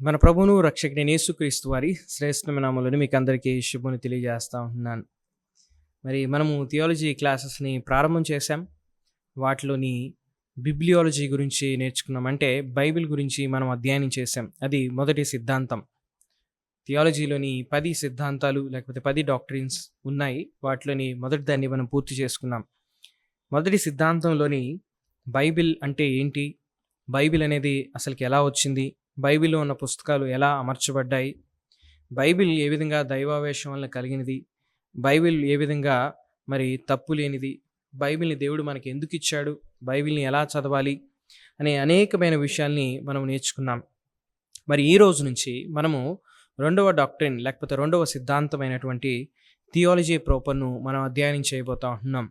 మన ప్రభువును రక్షకుడైన యేసుక్రీస్తు వారి శ్రేష్టమైన నామములో మీకు అందరికీ శుభములు తెలియజేస్తా ఉంటున్నాను. మరి మనము థియాలజీ క్లాసెస్ని ప్రారంభం చేశాం. వాటిలోని బిబ్లియాలజీ గురించి నేర్చుకున్నాం. అంటే బైబిల్ గురించి మనం అధ్యయనం చేశాం. అది మొదటి సిద్ధాంతం. థియాలజీలోని 10 సిద్ధాంతాలు లేకపోతే 10 డాక్ట్రిన్స్ ఉన్నాయి. వాటిలోని మొదటి దాన్ని మనం పూర్తి చేసుకున్నాం. మొదటి సిద్ధాంతంలోని బైబిల్ అంటే ఏంటి, బైబిల్ అనేది అసలుకి ఎలా వచ్చింది, బైబిల్లో ఉన్న పుస్తకాలు ఎలా అమర్చబడ్డాయి, బైబిల్ ఏ విధంగా దైవావేశం వలన కలిగినది, బైబిల్ ఏ విధంగా మరి తప్పు లేనిది, బైబిల్ని దేవుడు మనకి ఎందుకు ఇచ్చాడు, బైబిల్ని ఎలా చదవాలి అనే అనేకమైన విషయాల్ని మనం నేర్చుకున్నాం. మరి ఈ రోజు నుంచి మనము రెండవ డాక్ట్రిన్ లేకపోతే రెండవ సిద్ధాంతమైనటువంటి థియాలజీ ప్రోపర్ను మనం అధ్యయనం చేయబోతా ఉంటున్నాం.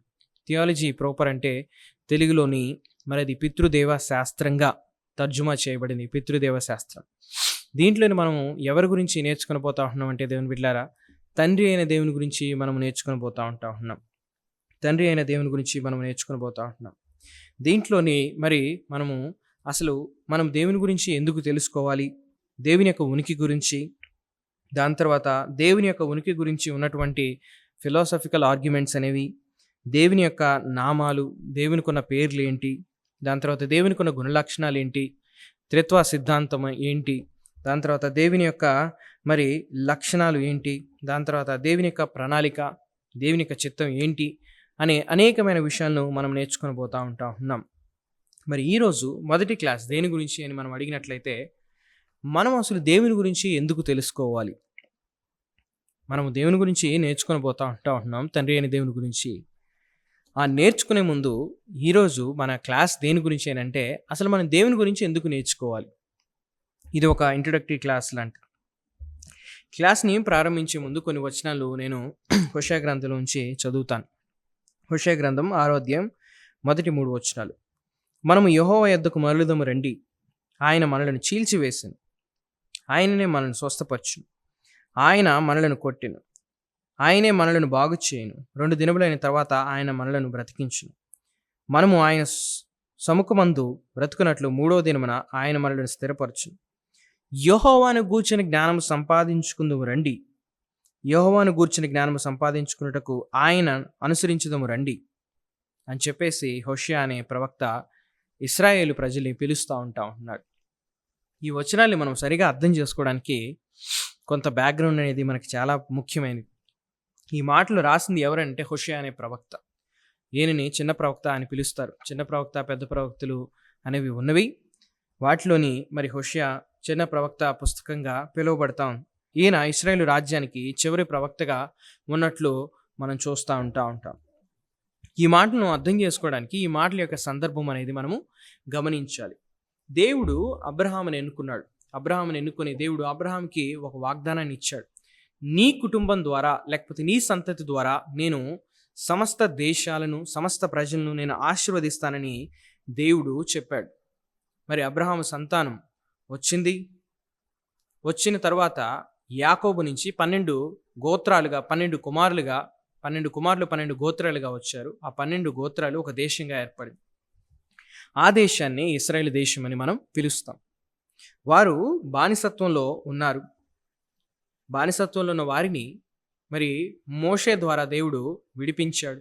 థియాలజీ ప్రోపర్ అంటే తెలుగులోని మరి అది పితృదేవ శాస్త్రంగా తర్జుమా చేయబడింది. పితృదేవ శాస్త్రం. దీంట్లోని మనము ఎవరి గురించి నేర్చుకుని పోతా ఉంటున్నాం అంటే దేవుని బిడ్డలారా, తండ్రి అయిన దేవుని గురించి మనం నేర్చుకుని పోతా ఉంటున్నాం. తండ్రి అయిన దేవుని గురించి మనం నేర్చుకుని పోతా ఉంటున్నాం. దీంట్లోని మరి మనం దేవుని గురించి ఎందుకు తెలుసుకోవాలి, దేవుని యొక్క ఉనికి గురించి, దాని తర్వాత దేవుని యొక్క ఉనికి గురించి ఉన్నటువంటి ఫిలాసఫికల్ ఆర్గ్యుమెంట్స్ అనేవి, దేవుని యొక్క నామాలు, దేవునికి ఉన్న పేర్లు ఏంటి, దాని తర్వాత దేవునికి ఉన్న గుణలక్షణాలు ఏంటి, త్రిత్వ సిద్ధాంతం ఏంటి, దాని తర్వాత దేవుని యొక్క మరి లక్షణాలు ఏంటి, దాని తర్వాత దేవుని యొక్క ప్రణాళిక, దేవుని యొక్క చిత్తం ఏంటి అనే అనేకమైన విషయాలను మనం నేర్చుకొని పోతా ఉన్నాం. మరి ఈరోజు మొదటి క్లాస్ దేని గురించి అని మనం అడిగినట్లయితే, మనం అసలు దేవుని గురించి ఎందుకు తెలుసుకోవాలి, మనము దేవుని గురించి నేర్చుకొని పోతా ఉంటున్నాం, తండ్రి అయిన దేవుని గురించి. ఆ నేర్చుకునే ముందు ఈరోజు మన క్లాస్ దేని గురించి అంటే అసలు మనం దేవుని గురించి ఎందుకు నేర్చుకోవాలి. ఇది ఒక ఇంట్రడక్టరీ క్లాస్ లాంటి. క్లాస్ని ప్రారంభించే ముందు కొన్ని వచనాలు నేను హోషేయ గ్రంథంలో నుంచి చదువుతాను. హోషేయ గ్రంథం 6వ అధ్యాయం మొదటి 3 వచనాలు. మనము యెహోవా యొద్దకు మరలుదము రండి, ఆయన మనలను చీల్చివేసెను, ఆయననే మనల్ని స్వస్థపరచును, ఆయన మనలను కొట్టెను, ఆయనే మనలను బాగు చేయను, 2 దినములైన తర్వాత ఆయన మనలను బ్రతికించును, మనము ఆయన సముఖమందు బ్రతుకున్నట్లు 3వ దినమున ఆయన మనలను స్థిరపరచును. యెహోవాను గూర్చిన జ్ఞానము సంపాదించుకుందుము రండి, యెహోవాను గూర్చిన జ్ఞానము సంపాదించుకున్నటకు ఆయన అనుసరించుదము రండి అని చెప్పేసి హోషేయ అనే ప్రవక్త ఇశ్రాయేలు ప్రజల్ని పిలుస్తూ ఉన్నాడు. ఈ వచనాల్ని మనం సరిగా అర్థం చేసుకోవడానికి కొంత బ్యాక్గ్రౌండ్ అనేది మనకి చాలా ముఖ్యమైనది. ఈ మాటలు రాసింది ఎవరంటే హోషేయ అనే ప్రవక్త. ఈయనని చిన్న ప్రవక్త అని పిలుస్తారు. చిన్న ప్రవక్త, పెద్ద ప్రవక్తలు అనేవి ఉన్నవి. వాటిలోని మరి హోషేయ చిన్న ప్రవక్త పుస్తకంగా పిలువబడతా ఉంది. ఈయన ఇశ్రాయేలు రాజ్యానికి చివరి ప్రవక్తగా ఉన్నట్లు మనం చూస్తూ ఉంటాం. ఈ మాటలను అర్థం చేసుకోవడానికి ఈ మాటల యొక్క సందర్భం అనేది మనము గమనించాలి. దేవుడు అబ్రహాముని ఎన్నుకున్నాడు. అబ్రహాముని ఎన్నుకొని దేవుడు అబ్రహాంకి ఒక వాగ్దానాన్ని ఇచ్చాడు. నీ కుటుంబం ద్వారా లేకపోతే నీ సంతతి ద్వారా నేను సమస్త దేశాలను, సమస్త ప్రజలను నేను ఆశీర్వదిస్తానని దేవుడు చెప్పాడు. మరి అబ్రహాము సంతానం వచ్చింది. వచ్చిన తర్వాత యాకోబు నుంచి 12 గోత్రాలుగా 12 కుమారులుగా 12 కుమారులు 12 గోత్రాలుగా వచ్చారు. ఆ 12 గోత్రాలు ఒక దేశంగా ఏర్పడింది. ఆ దేశాన్ని ఇశ్రాయేలు దేశం అని మనం పిలుస్తాం. వారు బానిసత్వంలో ఉన్నారు. బానిసత్వంలో ఉన్న వారిని మరి మోషే ద్వారా దేవుడు విడిపించాడు.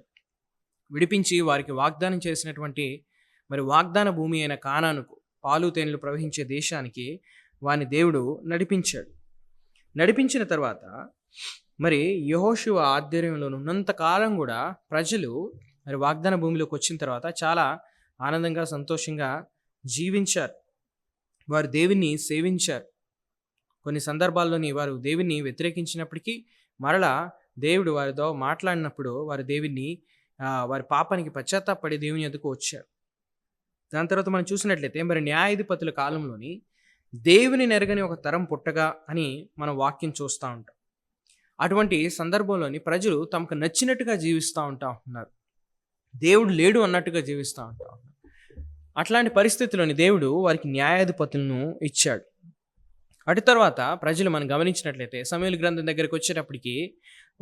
విడిపించి వారికి వాగ్దానం చేసినటువంటి మరి వాగ్దాన భూమి అయిన కానానుకు, పాలు తేనెలు ప్రవహించే దేశానికి వారిని దేవుడు నడిపించాడు. నడిపించిన తర్వాత మరి యెహోషువ ఆధ్వర్యంలో ఉన్నంతకాలం కూడా ప్రజలు మరి వాగ్దాన భూమిలోకి వచ్చిన తర్వాత చాలా ఆనందంగా, సంతోషంగా జీవించారు. వారు దేవుణ్ణి సేవించారు. కొన్ని సందర్భాల్లోని వారు దేవుణ్ణి వ్యతిరేకించినప్పటికీ మరలా దేవుడు వారితో మాట్లాడినప్పుడు వారు దేవుణ్ణి వారి పాపానికి పశ్చాత్తాపడి దేవుని ఎదుకు వచ్చారు. దాని తర్వాత మనం చూసినట్లయితే మరి న్యాయాధిపతుల కాలంలోని దేవుని నెరగని ఒక తరం పుట్టగా అని మనం వాక్యం చూస్తూ ఉంటాం. అటువంటి సందర్భంలోని ప్రజలు తమకు నచ్చినట్టుగా జీవిస్తూ ఉన్నారు. దేవుడు లేడు అన్నట్టుగా జీవిస్తూ ఉన్నారు. అట్లాంటి పరిస్థితుల్లోని దేవుడు వారికి న్యాయాధిపతులను ఇచ్చాడు. అటు తర్వాత ప్రజలు మనం గమనించినట్లయితే సమూయేలు గ్రంథం దగ్గరికి వచ్చేటప్పటికి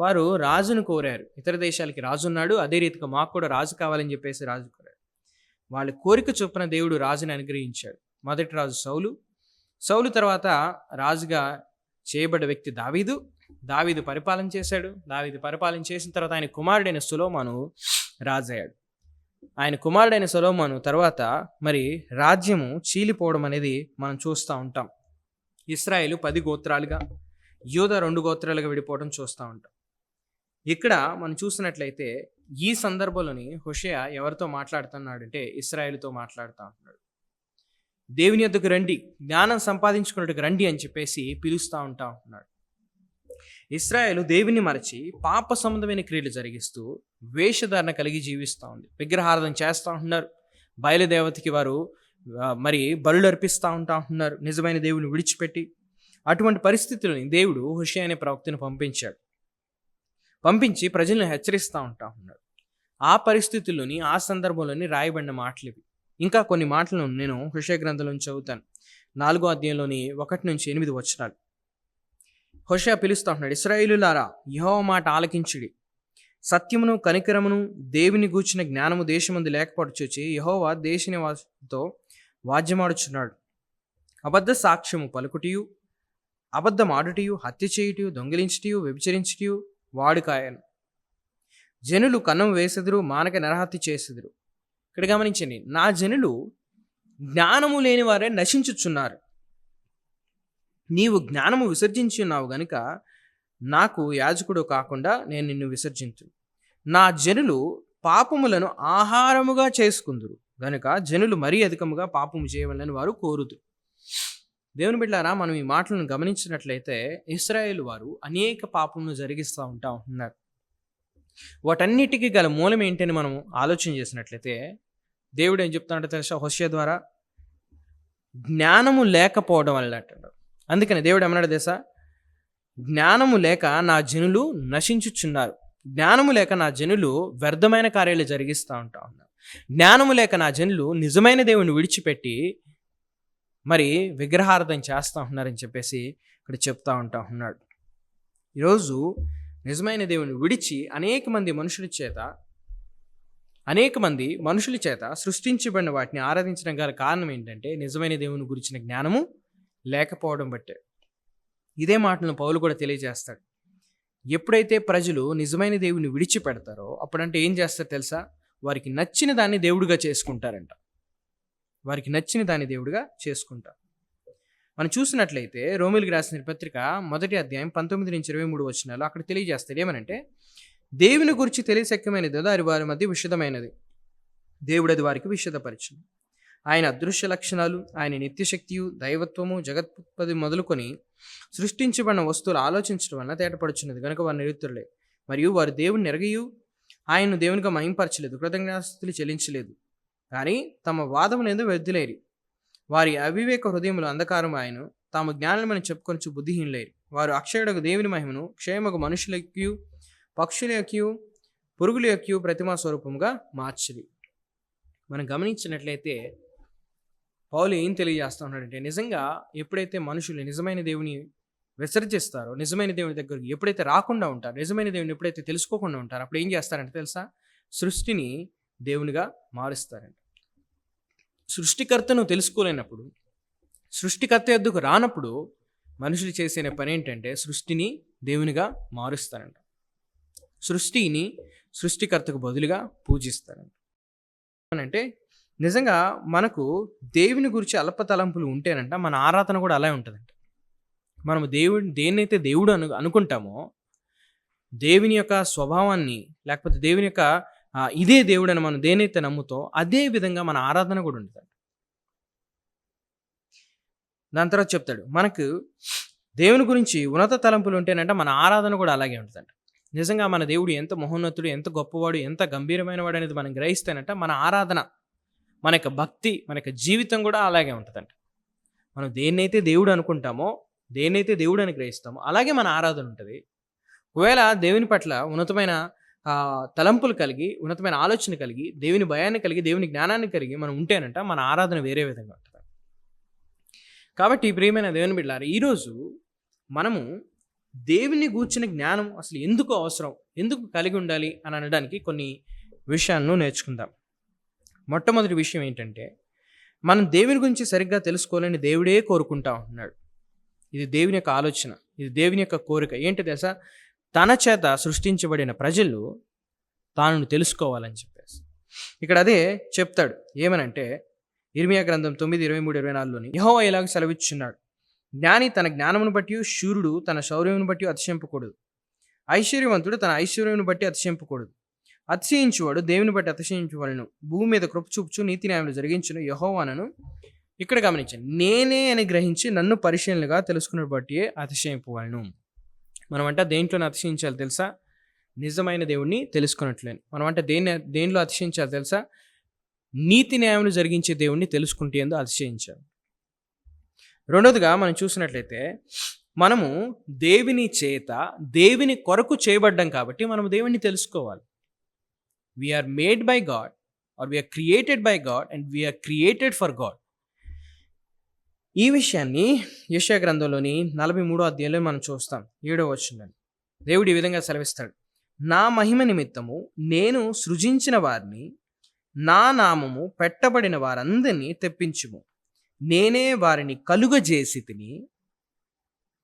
వారు రాజును కోరారు. ఇతర దేశాలకి రాజు ఉన్నాడు, అదే రీతిగా మాకు కూడా రాజు కావాలని చెప్పేసి రాజు కోరారు. వాళ్ళ కోరిక చొప్పున దేవుడు రాజుని అనుగ్రహించాడు. మొదటి రాజు సౌలు, సౌలు తర్వాత రాజుగా చేయబడ్డ వ్యక్తి దావీదు. దావీదు పరిపాలన చేశాడు. దావీదు పరిపాలన చేసిన తర్వాత ఆయన కుమారుడైన సొలొమోను రాజయ్యాడు. ఆయన కుమారుడైన సొలొమోను తర్వాత మరి రాజ్యము చీలిపోవడం అనేది మనం చూస్తూ ఉంటాం. ఇశ్రాయేలు 10 గోత్రాలుగా, యూదా 2 గోత్రాలుగా విడిపోవడం చూస్తూ ఉంటాం. ఇక్కడ మనం చూసినట్లయితే ఈ సందర్భంలోని హోషేయ ఎవరితో మాట్లాడుతున్నాడంటే ఇశ్రాయేలుతో మాట్లాడుతూ ఉంటున్నాడు. దేవుని యొద్దకు రండి, జ్ఞానం సంపాదించుకున్నట్టుకు రండి అని చెప్పేసి పిలుస్తూ ఉంటున్నాడు. ఇశ్రాయేలు దేవుని మరచి పాప సంబంధమైన క్రియలు జరిగిస్తూ వేషధారణ కలిగి జీవిస్తూ ఉంది. విగ్రహారాధన చేస్తూ ఉంటున్నారు. బయలుదేవతకి వారు మరి బలులు అర్పిస్తూ ఉంటున్నారు, నిజమైన దేవుని విడిచిపెట్టి. అటువంటి పరిస్థితులని దేవుడు హోషేయ అనే ప్రవక్తను పంపించి ప్రజలను హెచ్చరిస్తూ ఉన్నాడు. ఆ పరిస్థితుల్లోని, ఆ సందర్భంలోని రాయబడిన మాటలు ఇవి. ఇంకా కొన్ని మాటలను నేను హోషేయ గ్రంథంలోని చదువుతాను. 4వ అధ్యాయంలోని 1-8 వచనాలు. హోషేయ పిలుస్తూ ఉంటున్నాడు, ఇశ్రాయేలులారా, యెహోవా మాట ఆలకించుడి. సత్యమును కనికరమును దేవుని గూర్చిన జ్ఞానము దేశమందు లేకపోవడం చూచి యెహోవా దేశ నివాసులతో వాద్యమాడుచున్నాడు. అబద్ధ సాక్ష్యము పలుకుటియు, అబద్ధం ఆడుటయు, హత్య చేయుటయు, దొంగిలించుటయు, వ్యభిచరించుటయు వాడుకాయను. జనులు కన్నం వేసెదురు, మానక నరహత్య చేసెదురు. ఇక్కడ గమనించండి, నా జనులు జ్ఞానము లేని వారే నశించుచున్నారు. నీవు జ్ఞానము విసర్జించి ఉన్నావు గనుక నాకు యాజకుడు కాకుండా నేను నిన్ను విసర్జించు. నా జనులు పాపములను ఆహారముగా చేసుకుందురు గనుక జనులు మరీ అధికముగా పాపము చేయవలని వారు కోరుదురు. దేవుని బిడ్డలారా, మనం ఈ మాటలను గమనించినట్లయితే ఇశ్రాయేలు వారు అనేక పాపములను జరిగిస్తూ ఉంటున్నారు. వాటన్నిటికీ గల మూలం ఏంటని మనం ఆలోచన చేసినట్లయితే దేవుడు ఏం చెప్తాడంటే తెలుసా? హోషేయ ద్వారా జ్ఞానము లేకపోవడం వల్ల అంటాడు. అందుకని దేవుడు ఏమన్నాడు తెలుసా? జ్ఞానము లేక నా జనులు నశించుచున్నారు. జ్ఞానము లేక నా జనులు వ్యర్థమైన కార్యాలు జరిగిస్తూ ఉన్నారు. జ్ఞానము లేక నా జనులు నిజమైన దేవుని విడిచిపెట్టి మరి విగ్రహారాధన చేస్తూ ఉన్నారని చెప్పేసి ఇక్కడ చెప్తా ఉన్నాడు. ఈరోజు నిజమైన దేవుని విడిచి అనేక మంది మనుషుల చేత సృష్టించబడిన వాటిని ఆరాధించడం గల కారణం ఏంటంటే నిజమైన దేవుని గురించిన జ్ఞానము లేకపోవడం బట్టే. ఇదే మాటలను పౌలు కూడా తెలియజేస్తాడు. ఎప్పుడైతే ప్రజలు నిజమైన దేవుని విడిచిపెడతారో అప్పుడంటే ఏం చేస్తారు తెలుసా? వారికి నచ్చిన దాన్ని దేవుడిగా చేసుకుంటారంట. మనం చూసినట్లయితే రోమీయులకు రాసిన పత్రిక 1వ అధ్యాయం 19-23 వచనాలు అక్కడ తెలియజేస్తాడు. ఏమనంటే, దేవుని గురించి తెలియశక్యమైనది అది వారి మధ్య విషదమైనది, దేవుడు అది వారికి విషదపరిచును. ఆయన అదృశ్య లక్షణాలు, ఆయన నిత్యశక్తియు, దైవత్వము, జగత్పది మొదలుకొని సృష్టించబడిన వస్తువులు ఆలోచించడం వలన తేటపడుచున్నది కనుక వారు నిరుత్తరులే. మరియు వారు దేవుని ఎరగయు ఆయన్ను దేవునిగా మహింపరచలేదు, కృతజ్ఞతాస్తుతులు చెల్లించలేదు. కానీ తమ వాదములందు వ్యర్థులేరి. వారి అవివేక హృదయములు అంధకారం ఆయను, తాము జ్ఞానమని చెప్పుకొనచ్చు బుద్ధిహీనులేరు. వారు అక్షయుడకు దేవుని మహిమను క్షేమకు మనుషులకి, పక్షులకి, పురుగుల యొక్క ప్రతిమా స్వరూపంగా మార్చిరి. మనం గమనించినట్లయితే పౌలు ఏం తెలియజేస్తా ఉన్నాడంటే, నిజంగా ఎప్పుడైతే మనుషులు నిజమైన దేవుని విసర్జిస్తారో, నిజమైన దేవుని దగ్గరికి ఎప్పుడైతే రాకుండా ఉంటారో, నిజమైన దేవుని ఎప్పుడైతే తెలుసుకోకుండా ఉంటారో అప్పుడు ఏం చేస్తారంటే తెలుసా? సృష్టిని దేవునిగా మారుస్తారంట. సృష్టికర్తను తెలుసుకోలేనప్పుడు, సృష్టికర్త యొద్దకు రానప్పుడు మనుషులు చేసే పని ఏంటంటే సృష్టిని దేవునిగా మారుస్తారంట. సృష్టిని సృష్టికర్తకు బదులుగా పూజిస్తారంట. అంటే నిజంగా మనకు దేవుని గురించి అల్ప తలంపులు ఉంటేనంట మన ఆరాధన కూడా అలా ఉంటుందంట. మనము దేన్నైతే దేవుడు అనుకుంటామో, దేవుని యొక్క స్వభావాన్ని, లేకపోతే దేవుని యొక్క ఇదే దేవుడు అని మనం దేనైతే నమ్ముతో అదే విధంగా మన ఆరాధన కూడా ఉంటుంది. దాని తర్వాత చెప్తాడు, మనకు దేవుని గురించి ఉన్నత తలంపులు ఉంటేనంట మన ఆరాధన కూడా అలాగే ఉంటుందంట. నిజంగా మన దేవుడు ఎంత మహోన్నతుడు, ఎంత గొప్పవాడు, ఎంత గంభీరమైన వాడు అనేది మనం గ్రహిస్తేనంట మన ఆరాధన, మన యొక్క భక్తి, మన యొక్క జీవితం కూడా అలాగే ఉంటుందంట. మనం దేన్నైతే దేవుడు అనుకుంటామో, దేన్నైతే దేవుడు అని గ్రహిస్తామో అలాగే మన ఆరాధన ఉంటుంది. ఒకవేళ దేవుని పట్ల ఉన్నతమైన తలంపులు కలిగి, ఉన్నతమైన ఆలోచన కలిగి, దేవుని భయాన్ని కలిగి, దేవుని జ్ఞానాన్ని కలిగి మనం ఉంటేనంట మన ఆరాధన వేరే విధంగా ఉంటుంది. కాబట్టి ప్రియమైన దేవుని బిడ్డలారా, ఈరోజు మనము దేవుని గూర్చిన జ్ఞానం అసలు ఎందుకు అవసరం, ఎందుకు కలిగి ఉండాలి అని అనడానికి కొన్ని విషయాలను నేర్చుకుందాం. మొట్టమొదటి విషయం ఏంటంటే, మనం దేవుని గురించి సరిగ్గా తెలుసుకోవాలని దేవుడే కోరుకుంటా ఉంటున్నాడు. ఇది దేవుని యొక్క ఆలోచన, ఇది దేవుని యొక్క కోరిక. ఏంటి తెలుసా? తన చేత సృష్టించబడిన ప్రజలు తాను తెలుసుకోవాలని చెప్పేసి ఇక్కడ అదే చెప్తాడు. ఏమనంటే ఇర్మియా గ్రంథం 9:23-24లోని యెహోవా ఇలాగ సెలవిచ్చున్నాడు, జ్ఞాని తన జ్ఞానమును బట్టి, శూరుడు తన శౌర్యమును బట్టి అతిశయింపకూడదు, ఐశ్వర్యవంతుడు తన ఐశ్వర్యమును బట్టి అతిశయింపకూడదు. అతిశయించువాడు దేవుని బట్టి అతిశయించవలను. భూమి మీద కృప చూపుచు నీతి న్యాయములు జరిగించును యెహోవానను. ఇక్కడ గమనించండి, నేనే అని గ్రహించి నన్ను పరిశీలనగా తెలుసుకున్న బట్టి అతిశయింపవలను. మనమంట దేంట్లోనే అతిశయించాలి తెలుసా? నిజమైన దేవుణ్ణి తెలుసుకున్నట్లేని. మనమంట దేనిలో అతిశయించాలి తెలుసా? నీతి న్యాయములు జరిగించే దేవుణ్ణి తెలుసుకుంటే ఏందో అతిశయించాలి. రెండోదిగా మనం చూసినట్లయితే మనము దేవుని చేత దేవుని కొరకు చేయబడ్డాం కాబట్టి మనం దేవుణ్ణి తెలుసుకోవాలి. We are made by God or we are created by God and we are created for God. ఈ విషయాన్ని యెషయా గ్రంథంలోని 43వ అధ్యాయంలో మనం చూస్తాం. 7వ వచనం దేవుడు ఈ విధంగా సెలవిస్తాడు, నా మహిమ నిమిత్తము నేను సృజించిన వారిని, నా నామము పెట్టబడిన వారందరినీ తెప్పించుము. నేనే వారిని కలుగజేసి తిని,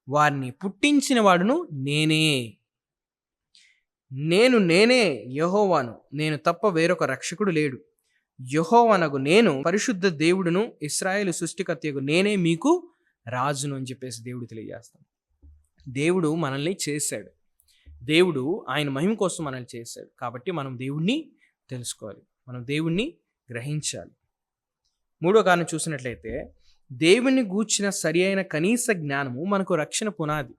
వారిని పుట్టించిన వాడును నేనే. నేనే యెహోవాను, నేను తప్ప వేరొక రక్షకుడు లేడు. యెహోవానగు నేను పరిశుద్ధ దేవుడును, ఇశ్రాయేలు సృష్టికర్తయగు నేనే మీకు రాజును అని చెప్పేసి దేవుడు తెలియజేస్తాడు. దేవుడు మనల్ని చేశాడు, దేవుడు ఆయన మహిమ కోసం మనల్ని చేశాడు. కాబట్టి మనం దేవుణ్ణి తెలుసుకోవాలి, మనం దేవుణ్ణి గ్రహించాలి. మూడో కారణం చూసినట్లయితే దేవుణ్ణి గూర్చిన సరి అయిన కనీస జ్ఞానము మనకు రక్షణ పునాది.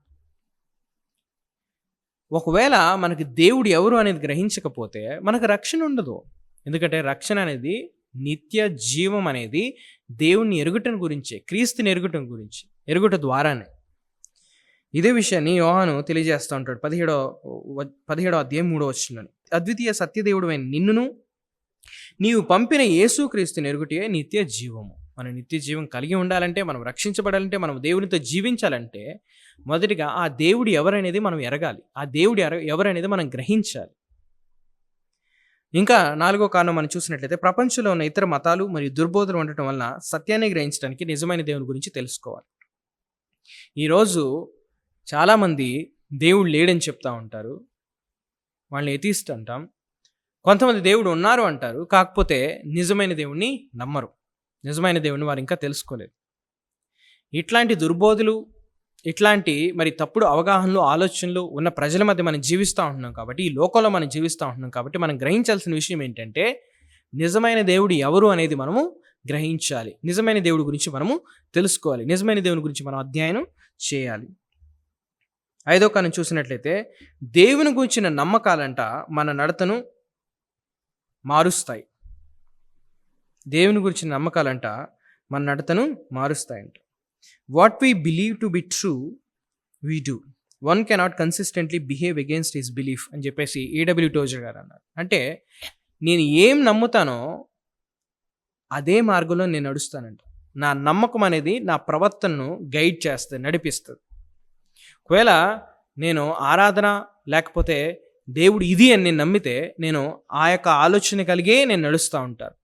ఒకవేళ మనకి దేవుడు ఎవరు అనేది గ్రహించకపోతే మనకు రక్షణ ఉండదు. ఎందుకంటే రక్షణ అనేది, నిత్య జీవం అనేది దేవుణ్ణి ఎరుగుటం గురించే, క్రీస్తుని ఎరుగుటం గురించి, ఎరుగుట ద్వారానే. ఇదే విషయాన్ని యోహాను తెలియజేస్తూ ఉంటాడు 17వ అధ్యాయం 3వ వచనంలో. అద్వితీయ సత్యదేవుడు అయిన నిన్నును నీవు పంపిన యేసుక్రీస్తుని ఎరుగుటే నిత్య జీవము. మనం నిత్య జీవం కలిగి ఉండాలంటే, మనం రక్షించబడాలంటే, మనం దేవునితో జీవించాలంటే మొదటిగా ఆ దేవుడు ఎవరనేది మనం ఎరగాలి, ఆ దేవుడు ఎవరనేది మనం గ్రహించాలి. ఇంకా 4వ కారణం మనం చూసినట్లయితే ప్రపంచంలో ఉన్న ఇతర మతాలు మరియు దుర్బోధనలు ఉండటం వలన సత్యాన్ని గ్రహించడానికి నిజమైన దేవుని గురించి తెలుసుకోవాలి. ఈరోజు చాలామంది దేవుడు లేడని చెప్తా ఉంటారు, వాళ్ళని ఎథీస్ట్ అంటాం. కొంతమంది దేవుడు ఉన్నారు అంటారు, కాకపోతే నిజమైన దేవుణ్ణి నమ్మరు, నిజమైన దేవుణ్ణి వారు ఇంకా తెలుసుకోలేదు. ఇట్లాంటి దుర్బోధులు, ఇట్లాంటి మరి తప్పుడు అవగాహనలు, ఆలోచనలు ఉన్న ప్రజల మధ్య మనం జీవిస్తూ ఉంటున్నాం. కాబట్టి ఈ లోకంలో మనం జీవిస్తూ ఉంటున్నాం. కాబట్టి మనం గ్రహించాల్సిన విషయం ఏంటంటే నిజమైన దేవుడు ఎవరు అనేది మనము గ్రహించాలి, నిజమైన దేవుడి గురించి మనము తెలుసుకోవాలి, నిజమైన దేవుని గురించి మనం అధ్యయనం చేయాలి. 5వ కారణం చూసినట్లయితే దేవుని గురించిన నమ్మకాలంట మన నడతను మారుస్తాయి. దేవుని గురించిన నమ్మకాలంట మన నడతను మారుస్తాయంట. What we believe to be true we do, one cannot consistently behave against his belief అని చెప్పేసి A.W. టోజర్ గారు అన్నారు. అంటే నేను ఏం నమ్ముతానో అదే మార్గంలో నేను నడుస్తానంట. నా నమ్మకం అనేది నా ప్రవర్తనను గైడ్ చేస్తుంది, నడిపిస్తుంది. ఒకవేళ నేను ఆరాధన లేకపోతే దేవుడు ఇది అని నేను నమ్మితే నేను ఆ యొక్క ఆలోచన కలిగే నేను నడుస్తూ ఉంటాను.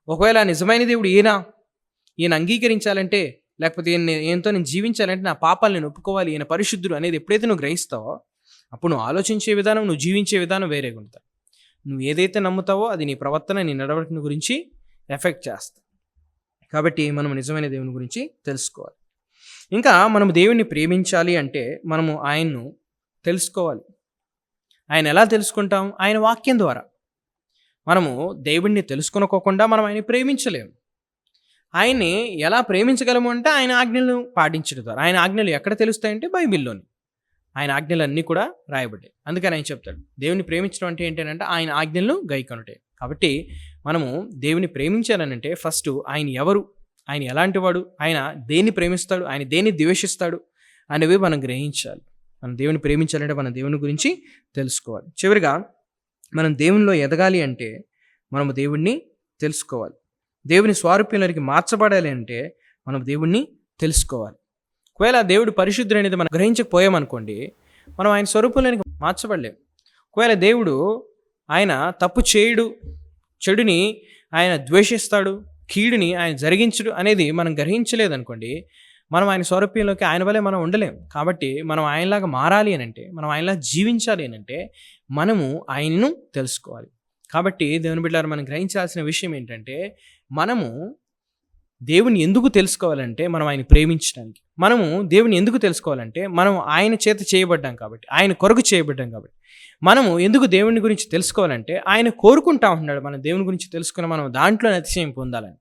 ఒకవేళ నిజమైన దేవుడు ఈయన అంగీకరించాలంటే, లేకపోతే ఈయనతో నేను జీవించాలంటే నా పాపాలు నేను ఒప్పుకోవాలి, ఈయన పరిశుద్ధుడు అనేది ఎప్పుడైతే నువ్వు గ్రహిస్తావో అప్పుడు నువ్వు ఆలోచించే విధానం, నువ్వు జీవించే విధానం వేరేగా ఉంటుంది. నువ్వు ఏదైతే నమ్ముతావో అది నీ ప్రవర్తన, నీ నడవడిక గురించి ఎఫెక్ట్ చేస్తుంది. కాబట్టి మనం నిజమైన దేవుని గురించి తెలుసుకోవాలి. ఇంకా మనం దేవుణ్ణి ప్రేమించాలి అంటే మనము ఆయన్ను తెలుసుకోవాలి. ఆయన ఎలా తెలుసుకుంటాం? ఆయన వాక్యం ద్వారా. మనము దేవుణ్ణి తెలుసుకొనుకోకుండా మనం ఆయన ప్రేమించలేము. ఆయన్ని ఎలా ప్రేమించగలము అంటే ఆయన ఆజ్ఞలను పాటించడం ద్వారా. ఆయన ఆజ్ఞలు ఎక్కడ తెలుస్తాయంటే బైబిల్లోని. ఆయన ఆజ్ఞలు అన్నీ కూడా రాయబడ్డాయి. అందుకని ఆయన చెప్తాడు దేవుని ప్రేమించడం అంటే ఏంటంటే ఆయన ఆజ్ఞలను గైకొనుటే. కాబట్టి మనము దేవుని ప్రేమించాలనంటే ఫస్ట్ ఆయన ఎవరు, ఆయన ఎలాంటి వాడు, ఆయన దేన్ని ప్రేమిస్తాడు, ఆయన దేన్ని ద్వేషిస్తాడు అనేవి మనం గ్రహించాలి. మనం దేవుని ప్రేమించాలంటే మనం దేవుని గురించి తెలుసుకోవాలి. చివరిగా మనం దేవునిలో ఎదగాలి అంటే మనము దేవుణ్ణి తెలుసుకోవాలి. దేవుని స్వారూప్యంలోకి మార్చబడాలి అంటే మనం దేవుణ్ణి తెలుసుకోవాలి. ఒకవేళ దేవుడు పరిశుద్ధుడు అనేది మనం గ్రహించకపోయామనుకోండి, మనం ఆయన స్వరూపంలోనికి మార్చబడలేము. ఒకవేళ దేవుడు ఆయన తప్పు చేయడు, చెడుని ఆయన ద్వేషిస్తాడు, కీడుని ఆయన జరిగించుడు అనేది మనం గ్రహించలేదనుకోండి, మనం ఆయన స్వరూప్యంలోకి ఆయన వలె మనం ఉండలేం. కాబట్టి మనం ఆయనలాగా మారాలి అనంటే, మనం ఆయనలాగా జీవించాలి అనంటే, మనము ఆయనను తెలుసుకోవాలి. కాబట్టి దేవుని బిడ్డలారా మనం గ్రహించాల్సిన విషయం ఏంటంటే, మనము దేవుని ఎందుకు తెలుసుకోవాలంటే, మనం ఆయన ప్రేమించడానికి. మనము దేవుని ఎందుకు తెలుసుకోవాలంటే, మనం ఆయన చేత చేయబడ్డాం కాబట్టి, ఆయన కొరకు చేయబడ్డాం కాబట్టి. మనము ఎందుకు దేవుని గురించి తెలుసుకోవాలంటే, ఆయన కోరుకుంటా ఉంటున్నాడు మనం దేవుని గురించి తెలుసుకుని మనం దాంట్లోనే అతిశయం పొందాలని.